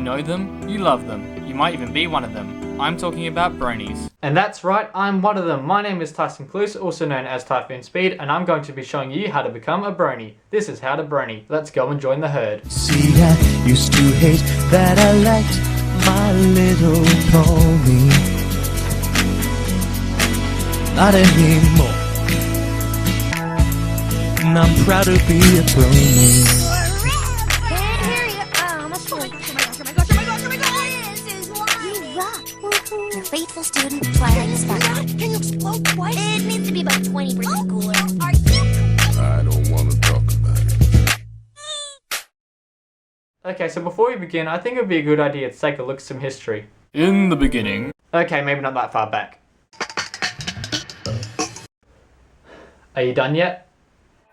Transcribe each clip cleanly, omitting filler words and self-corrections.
know them, you love them, you might even be one of them. I'm talking about bronies. And that's right, I'm one of them. My name is Tyson Cluse, also known as Typhoon Speed, and I'm going to be showing you how to become a brony. This is How to Brony. Let's go and join the herd. See, I used to hate that I liked my little pony. Not anymore. And I'm proud to be a brony. Can't hear you. I'm asleep. Oh my gosh. This is live. You rock. Woohoo. Your faithful student, Twilight Sparkle. Can you explode twice? It needs to be about 20% cooler. Are you? I don't want to talk about it. Okay, so before we begin, I think it would be a good idea to take a look at some history. In the beginning. Okay, maybe not that far back. Are you done yet?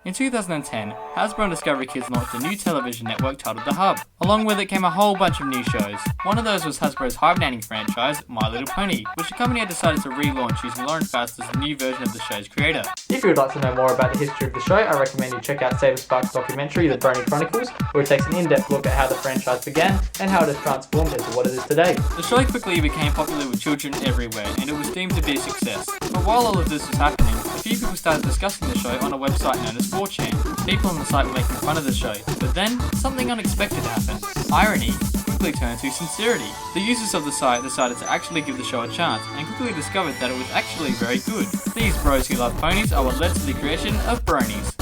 In 2010, Hasbro and Discovery Kids launched a new television network titled The Hub. Along with it came a whole bunch of new shows. One of those was Hasbro's hibernating franchise, My Little Pony, which the company had decided to relaunch using Lauren Faust as the new version of the show's creator. If you would like to know more about the history of the show, I recommend you check out Saber Spark's documentary, The Brony Chronicles, where it takes an in-depth look at how the franchise began and how it has transformed into what it is today. The show quickly became popular with children everywhere, and it was deemed to be a success. But while all of this was happening, a few people started discussing the show on a website known as 4chan. People on the site were making fun of the show, but then something unexpected happened. Irony quickly turned to sincerity. The users of the site decided to actually give the show a chance, and quickly discovered that it was actually very good. These bros who love ponies are what led to the creation of bronies.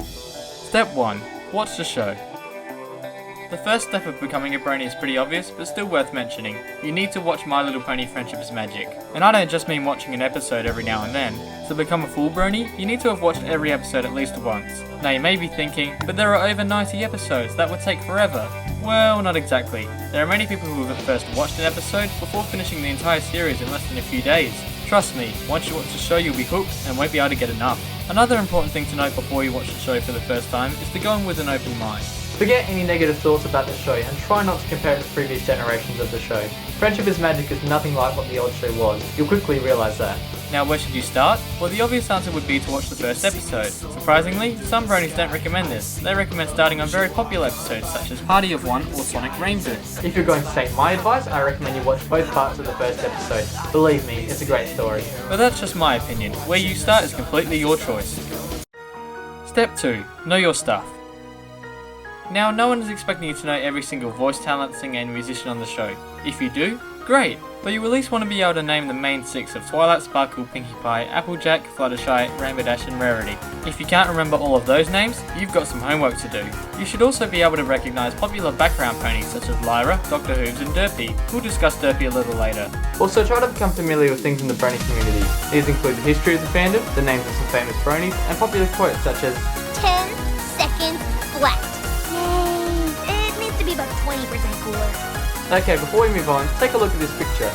Step 1. Watch the show. The first step of becoming a brony is pretty obvious, but still worth mentioning. You need to watch My Little Pony Friendship is Magic. And I don't just mean watching an episode every now and then. To become a full brony, you need to have watched every episode at least once. Now you may be thinking, but there are over 90 episodes, that would take forever. Well, not exactly. There are many people who have at first watched an episode before finishing the entire series in less than a few days. Trust me, once you watch the show you'll be hooked and won't be able to get enough. Another important thing to note before you watch the show for the first time is to go in with an open mind. Forget any negative thoughts about the show and try not to compare it to previous generations of the show. Friendship is Magic is nothing like what the old show was. You'll quickly realise that. Now where should you start? Well, the obvious answer would be to watch the first episode. Surprisingly, some bronies don't recommend this. They recommend starting on very popular episodes such as Party of One or Sonic Rainbow. If you're going to take my advice, I recommend you watch both parts of the first episode. Believe me, it's a great story. But that's just my opinion. Where you start is completely your choice. Step 2. Know your stuff. Now, no one is expecting you to know every single voice talent, singer and musician on the show. If you do, great, but you at least want to be able to name the main 6 of Twilight Sparkle, Pinkie Pie, Applejack, Fluttershy, Rainbow Dash and Rarity. If you can't remember all of those names, you've got some homework to do. You should also be able to recognise popular background ponies such as Lyra, Dr. Hooves and Derpy. We'll discuss Derpy a little later. Also, try to become familiar with things in the brony community. These include the history of the fandom, the names of some famous bronies, and popular quotes such as 10 seconds flat. Yay. It needs to be about 20% cooler. Okay, before we move on, take a look at this picture.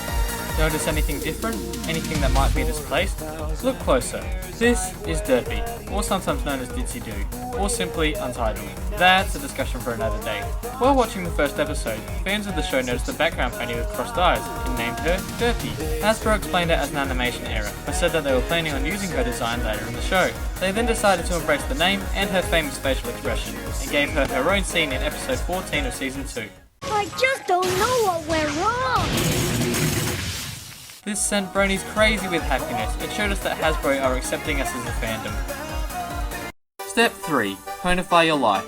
Notice anything different? Anything that might be displaced? Look closer. This is Derpy, or sometimes known as Ditsy Doo, or simply Untitled. That's a discussion for another day. While watching the first episode, fans of the show noticed the background pony with crossed eyes and named her Derpy. Hasbro explained it as an animation error, but said that they were planning on using her design later in the show. They then decided to embrace the name and her famous facial expression, and gave her her own scene in episode 14 of season 2. I just don't know what went wrong. This sent bronies crazy with happiness. It showed us that Hasbro are accepting us as a fandom. Step 3. Ponify your life.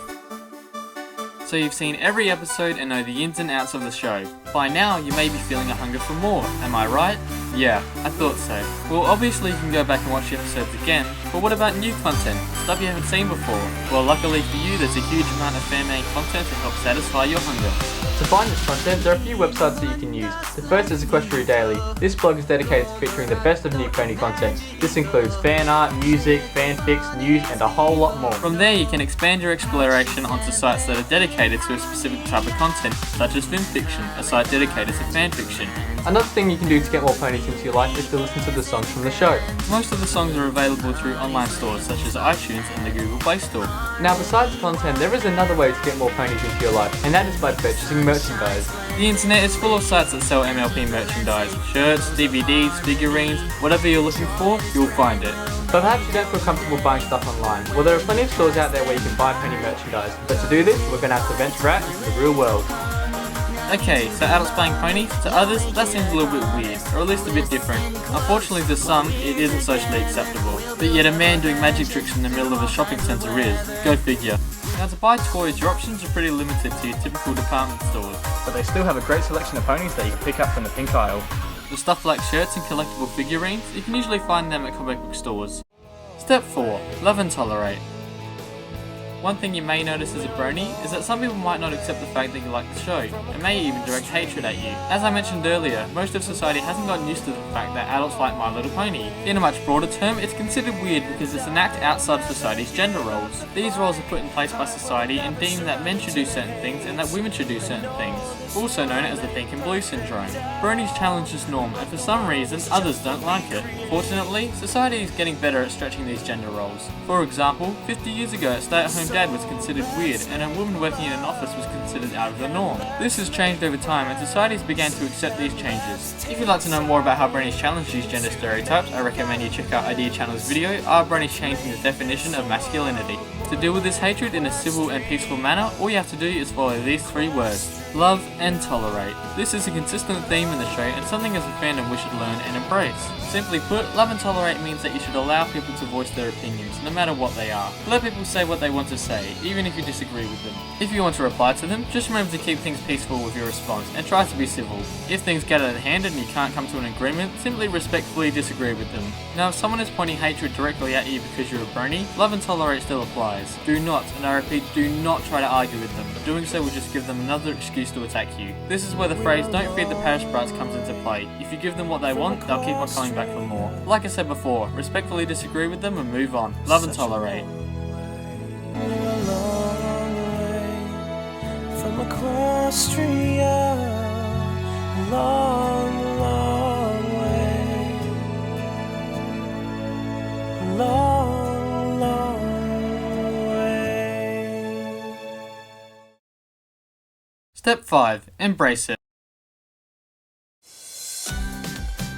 So you've seen every episode and know the ins and outs of the show. By now, you may be feeling a hunger for more, am I right? Yeah, I thought so. Well, obviously you can go back and watch the episodes again, but what about new content? Stuff you haven't seen before? Well, luckily for you, there's a huge amount of fan-made content to help satisfy your hunger. To find this content, there are a few websites that you can use. The first is Equestria Daily. This blog is dedicated to featuring the best of new pony content. This includes fan art, music, fanfics, news, and a whole lot more. From there, you can expand your exploration onto sites that are dedicated to a specific type of content, such as Fiction, a site dedicated to fanfiction. Another thing you can do to get more ponies into your life is to listen to the songs from the show. Most of the songs are available through online stores such as iTunes and the Google Play Store. Now, besides content, there is another way to get more ponies into your life, and that is by purchasing merchandise. The internet is full of sites that sell MLP merchandise. Shirts, DVDs, figurines, whatever you're looking for, you'll find it. But perhaps you don't feel comfortable buying stuff online. Well, there are plenty of stores out there where you can buy pony merchandise. But to do this, we're going to have to venture out into the real world. Okay, so adults playing ponies, to others that seems a little bit weird, or at least a bit different. Unfortunately to some, it isn't socially acceptable. But yet a man doing magic tricks in the middle of a shopping centre is. Go figure. Now to buy toys, your options are pretty limited to your typical department stores. But they still have a great selection of ponies that you can pick up from the pink aisle. For stuff like shirts and collectible figurines, you can usually find them at comic book stores. Step 4. Love and tolerate. One thing you may notice as a brony is that some people might not accept the fact that you like the show, and may even direct hatred at you. As I mentioned earlier, most of society hasn't gotten used to the fact that adults like My Little Pony. In a much broader term, it's considered weird because it's an act outside of society's gender roles. These roles are put in place by society and deem that men should do certain things and that women should do certain things, also known as the pink and blue syndrome. Bronies challenge this norm, and for some reason, others don't like it. Fortunately, society is getting better at stretching these gender roles. For example, 50 years ago, a stay-at-home dad was considered weird, and a woman working in an office was considered out of the norm. This has changed over time, and societies began to accept these changes. If you'd like to know more about how bronies challenge these gender stereotypes, I recommend you check out Idea Channel's video, Are Bronies Changing the Definition of Masculinity? To deal with this hatred in a civil and peaceful manner, all you have to do is follow these 3 words. Love and tolerate. This is a consistent theme in the show and something as a fandom we should learn and embrace. Simply put, love and tolerate means that you should allow people to voice their opinions, no matter what they are. Let people say what they want to say, even if you disagree with them. If you want to reply to them, just remember to keep things peaceful with your response and try to be civil. If things get out of hand and you can't come to an agreement, simply respectfully disagree with them. Now if someone is pointing hatred directly at you because you're a brony, love and tolerate still applies. Do not, and I repeat, do not try to argue with them. Doing so will just give them another excuse to attack you. This is where the phrase "don't feed the parish brats" comes into play. If you give them what they want, they'll keep on coming back for more. Like I said before, respectfully disagree with them and move on. Love and tolerate. From across street, a long, long way. A long, long way. Step 5. Embrace it.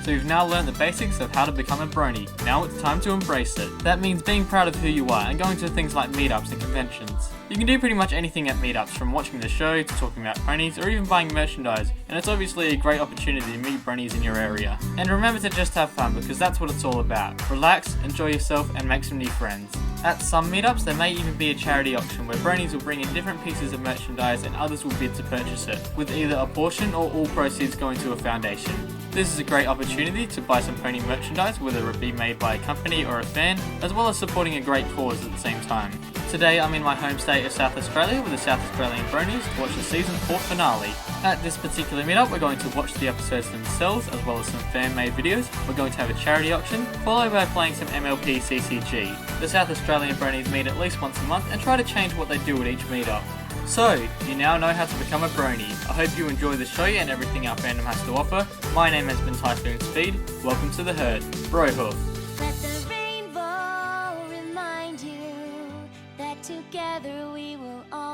So you've now learned the basics of how to become a brony. Now it's time to embrace it. That means being proud of who you are and going to things like meetups and conventions. You can do pretty much anything at meetups, from watching the show to talking about ponies or even buying merchandise, and it's obviously a great opportunity to meet bronies in your area. And remember to just have fun, because that's what it's all about. Relax, enjoy yourself, and make some new friends. At some meetups, there may even be a charity auction where bronies will bring in different pieces of merchandise and others will bid to purchase it, with either a portion or all proceeds going to a foundation. This is a great opportunity to buy some pony merchandise, whether it be made by a company or a fan, as well as supporting a great cause at the same time. Today I'm in my home state of South Australia with the South Australian Bronies to watch the season 4 finale. At this particular meetup, we're going to watch the episodes themselves, as well as some fan-made videos. We're going to have a charity auction, followed by playing some MLP CCG. The South Australian Bronies meet at least once a month and try to change what they do at each meetup. So, you now know how to become a brony. I hope you enjoy the show and everything our fandom has to offer. My name has been Typhoon Speed. Welcome to the herd. Brohoof. Let the rainbow remind you that together we will all